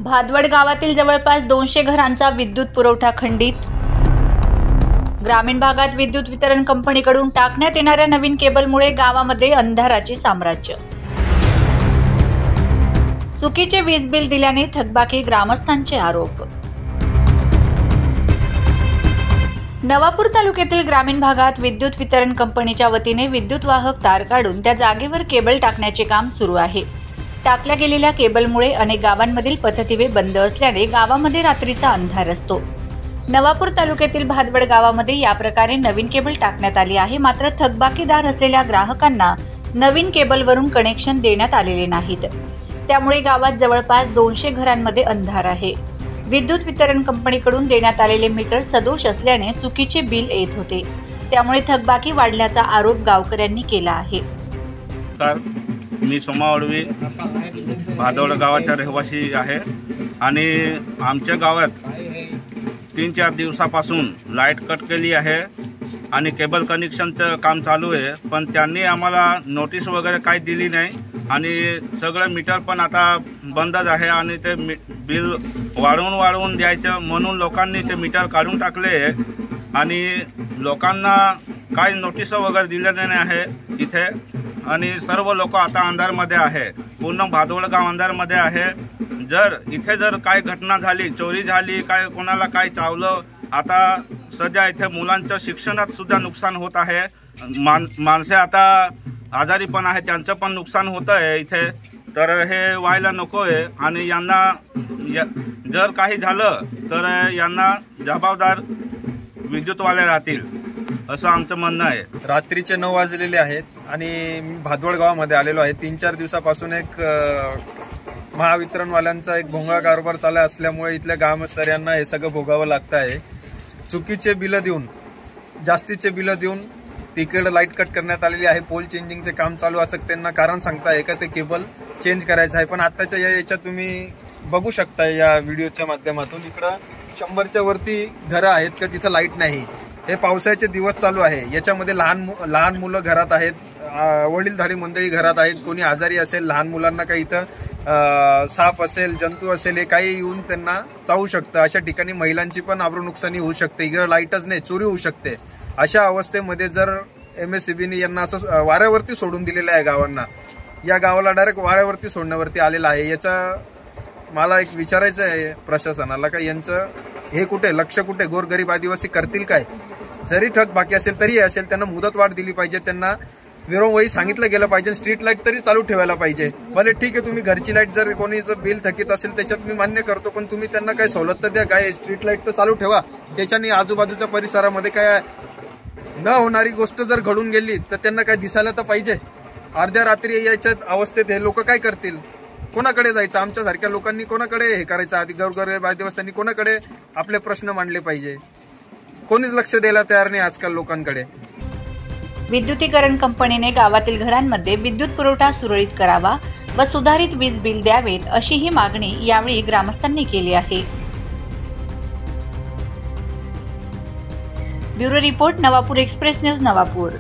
भादवड गावातील जवळपास 200 घरांचा विद्युत पुरवठा खंडित। ग्रामीण भागात विद्युत वितरण कंपनीकडून टाकण्यात येणाऱ्या नवीन केबलमुळे गावामध्ये अंधाराचे साम्राज्य। चुकीचे वीज बिल दिल्याने थकबाकी ग्रामस्थांचे आरोप। नवापूर तालुक्यातील ग्रामीण भागात विद्युत वितरण कंपनीच्या वतीने विद्युत वाहक तार काढून त्या जागेवर केबल टाकण्याचे काम सुरू आहे। टाकल्या गेलेल्या केबलमुळे अनेक गावांमधील पथदिवे बंद असल्याने गावामध्ये रात्रीचा अंधार असतो। नवापूर तालुक्यातील भादवड गावामध्ये या प्रकारे नवीन केबल टाकण्यात आली आहे, मात्र थकबाकीदार असलेल्या ग्राहकांना नवीन केबलवरून कनेक्शन देण्यात आलेले नाहीत। त्यामुळे गावात जवळपास 200 घरांमध्ये अंधार आहे। विद्युत वितरण कंपनीकडून देण्यात आलेले मीटर सदोष असल्याने चुकीचे बिल येत होते, त्यामुळे थकबाकी वाढल्याचा आरोप गावकऱ्यांनी केला आहे। मी सोमा वडवी भादवड गावाचा रहिवासी आहे आणि आमच्या गावात 3-4 दिवसापासून लाईट कट केली आहे आणि केबल कनेक्शनचं काम चालू आहे, पण त्यांनी आम्हाला नोटीस वगैरे काही दिली नाही आणि सगळं मीटर पण आता बंदच आहे आणि ते बिल वाढवून द्यायचं म्हणून लोकांनी ते मीटर काढून टाकले आणि लोकांना काही नोटीस वगैरे दिलेले नाही आहे इथे आणि सर्व लोक आता अंधारमध्ये आहे। पूर्ण भादवड गाव अंधारमध्ये आहे। इथे जर काय घटना झाली, चोरी झाली, काय कोणाला काय चावलं, आता सध्या इथे मुलांच्या शिक्षणात सुद्धा नुकसान होत आहे। माणसे आता आजारी पण आहे, त्यांचं पण नुकसान होत आहे इथे, तर हे व्हायला नको आहे आणि यांना जर काही झालं तर यांना जबाबदार विद्युतवाले राहतील असं आमचं म्हणणं आहे। रात्रीचे 9 वाजलेले आहेत आणि मी भादवड गावामध्ये आलेलो आहे। 3-4 दिवसापासून एक महावितरणवाल्यांचा एक भोंगळा कारभार चालू असल्यामुळे इथल्या ग्रामस्थांना हे सगळं भोगावं लागतं आहे। चुकीचे बिलं देऊन, जास्तीचे बिलं देऊन तिकडे लाईट कट करण्यात आलेली आहे। पोल चेंजिंगचे काम चालू असं त्यांना कारण सांगताय का ते केबल चेंज करायचं आहे, पण आत्ताच्या याच्यात तुम्ही बघू शकता या व्हिडिओच्या माध्यमातून इकडं 100च्या वरती घरं आहेत का तिथं लाईट नाही। हे पावसाचे दिवस चालू आहे, याच्यामध्ये लहान मुलं घरात आहेत, वडीलधारी मंडळी घरात आहेत, कोणी आजारी असेल, लहान मुलांना काही इथं साप असेल, जंतू असेल, हे काही येऊन त्यांना चावू शकतं। अशा ठिकाणी महिलांची पण आबरू नुकसानी होऊ शकते, इकडे लाईटच नाही, चोरी होऊ शकते। अशा अवस्थेमध्ये जर MSEBने यांना असं वाऱ्यावरती सोडून दिलेलं आहे गावांना, या गावाला डायरेक्ट वाऱ्यावरती सोडण्यावरती आलेलं आहे। याचा मला एक विचारायचं आहे प्रशासनाला का यांचं हे कुठे लक्ष, कुठे गोरगरीब आदिवासी करतील काय? जरी ठक बाकी असेल तरी असेल, त्यांना मुदतवाढ दिली पाहिजे, त्यांना वेळोवेळी सांगितलं गेलं पाहिजे, स्ट्रीट लाईट तरी चालू ठेवायला पाहिजे। भले ठीक आहे, तुम्ही घरची लाईट जर कोणीचं बिल थकीत असेल त्याच्यात मी मान्य करतो, पण तुम्ही त्यांना काय सवलत तर द्या, काय स्ट्रीट लाईट तर चालू ठेवा। त्याच्याने आजूबाजूच्या परिसरामध्ये काय न होणारी गोष्ट जर घडून गेली तर त्यांना काय दिसायला तर पाहिजे। अर्ध्या रात्री याच्या अवस्थेत हे लोक काय करतील? कोणाकडे जायचं? आमच्यासारख्या लोकांनी कोणाकडे हे करायचं? आधी गोरगरीब आदिवासींनी कोणाकडे आपले प्रश्न मांडले पाहिजे? कोणीच लक्ष द्यायला तयार नाही आजकाल लोकांकडे। विद्युतीकरण कंपनीने गावातील घरांमध्ये विद्युत पुरवठा सुरळीत करावा व सुधारित वीज बिल द्यावेत अशी ही मागणी यावेळी ग्रामस्थांनी केली आहे। Bureau report, Navapur express news, Navapur.